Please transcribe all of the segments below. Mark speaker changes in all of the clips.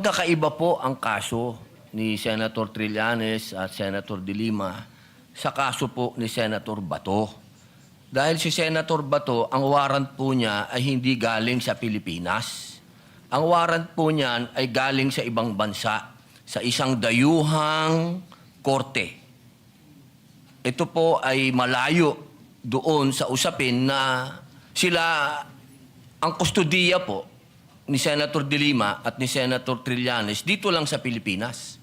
Speaker 1: Kakaiba po ang kaso ni Senator Trillanes at Senator De Lima sa kaso po ni Senator Bato. Dahil si Senator Bato, ang warrant po niya ay hindi galing sa Pilipinas. Ang warrant po niyan ay galing sa ibang bansa, sa isang dayuhang korte. Ito po ay malayo doon sa usapin na sila, ang kustodiya po ni Senator De Lima at ni Senator Trillanes dito lang sa Pilipinas.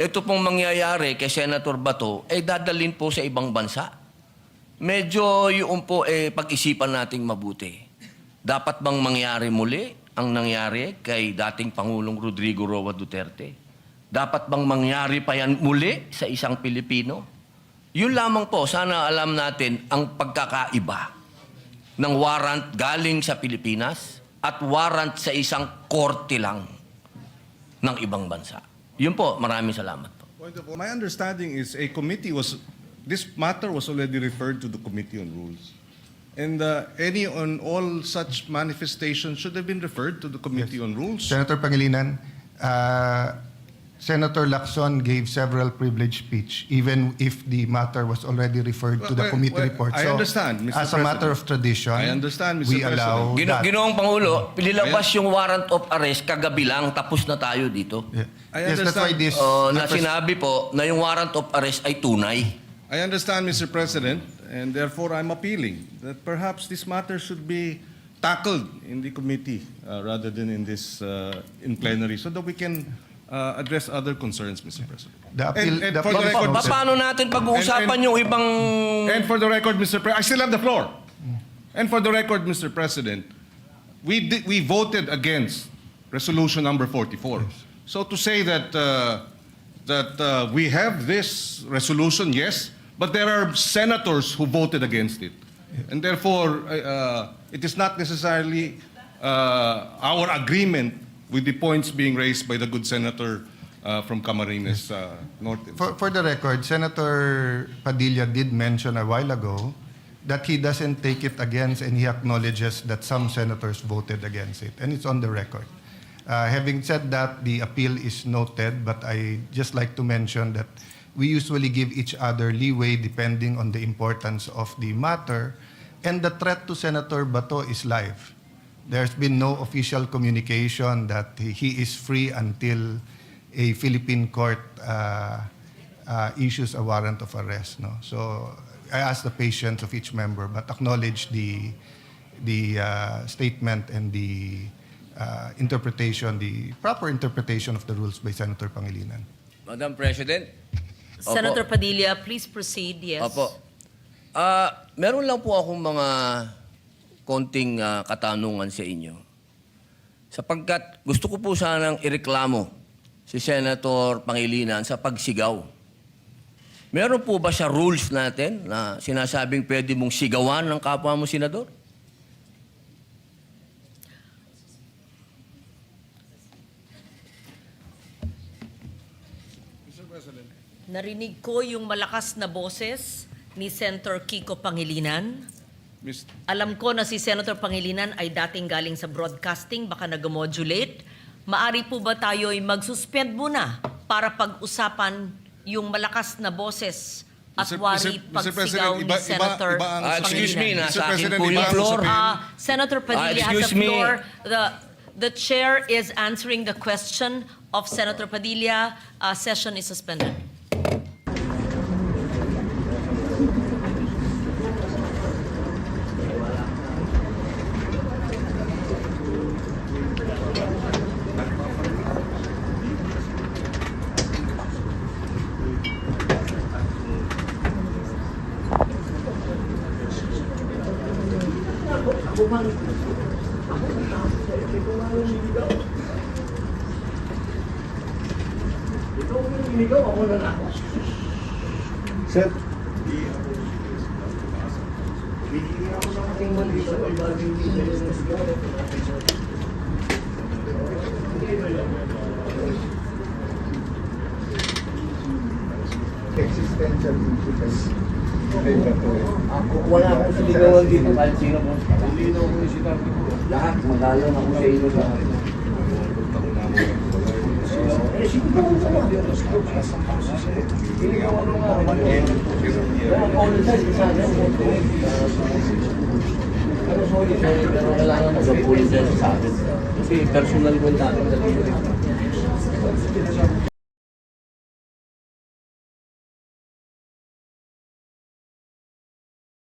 Speaker 1: Ito pong mangyayari kay Senator Bato ay dadalhin po sa ibang bansa. Medyo yun po pag-isipan nating mabuti. Dapat bang mangyari muli ang nangyari kay dating Pangulong Rodrigo Roa Duterte? Dapat bang mangyari pa yan muli sa isang Pilipino? Yun lamang po, sana alam natin ang pagkakaiba ng warrant galing sa Pilipinas at warrant sa isang korte lang ng ibang bansa. Yun po, maraming salamat po.
Speaker 2: My understanding is this matter was already referred to the Committee on Rules. And any on all such manifestations should have been referred to the Committee on Rules.
Speaker 3: Senator Pangilinan, Senator Lacson gave several privileged speech, even if the matter was already referred to the committee report.
Speaker 2: I understand, Mr.
Speaker 3: As a matter of tradition,
Speaker 2: I understand, Mr.
Speaker 3: we allow that.
Speaker 1: Ginoong Pangulo, pinilabas yung warrant of arrest kagabi lang, tapos na tayo dito.
Speaker 3: Yeah.
Speaker 2: I
Speaker 3: Yes, that's why this.
Speaker 1: Na sinabi po na yung warrant of arrest ay tunay.
Speaker 2: I understand, Mr. President, and therefore I'm appealing that perhaps this matter should be tackled in the committee rather than in this in plenary, so that we can address other concerns, Mr. President.
Speaker 3: The appeal,
Speaker 2: And
Speaker 3: the
Speaker 2: for the
Speaker 3: appeal is
Speaker 2: record,
Speaker 3: noted.
Speaker 1: Paano natin pag-uusapan yung ibang...
Speaker 2: And for the record, Mr. President, I still have the floor. And for the record, Mr. President, we voted against resolution number 44. So to say that we have this resolution, yes, but there are senators who voted against it. And therefore, it is not necessarily our agreement with the points being raised by the good senator from Camarines Norte.
Speaker 3: For the record, Senator Padilla did mention a while ago that he doesn't take it against, and he acknowledges that some senators voted against it, and it's on the record. Having said that, the appeal is noted, but I just like to mention that we usually give each other leeway depending on the importance of the matter, and the threat to Senator Bato is live. There's been no official communication that he is free until a Philippine court issues a warrant of arrest. No? So I ask the patience of each member, but acknowledge the statement and the interpretation, the proper interpretation of the rules by Senator Pangilinan.
Speaker 1: Madam President. Opo.
Speaker 4: Senator Padilla, please proceed. Yes.
Speaker 1: Opo. Meron lang po akong mga konting katanungan sa inyo. Sapagkat gusto ko po sanang ireklamo si Senator Pangilinan sa pagsigaw. Meron po ba sa rules natin na sinasabing pwede mong sigawan ng kapwa mo senador?
Speaker 4: Narinig ko yung malakas na boses ni Senator Kiko Pangilinan. Alam ko na si Senator Pangilinan ay dating galing sa broadcasting, baka nag-modulate. Maari po ba tayo ay mag-suspend muna para pag-usapan yung malakas na boses at wari pagsigaw ni Senator Pangilinan?
Speaker 1: Excuse me, nasa akin
Speaker 2: President,
Speaker 1: po yung floor.
Speaker 4: Senator Padilla has the floor. The chair is answering the question of Senator Padilla. Session is suspended.
Speaker 5: Sir, existential difficulties.
Speaker 6: Wala akong siligawan dito kahit sino po. Lahat, magalang ako sa inyo lahat. Apologize ka sa akin. Pero sorry, pero kailangan mag-apologize sa akin. Kasi personal ko natin.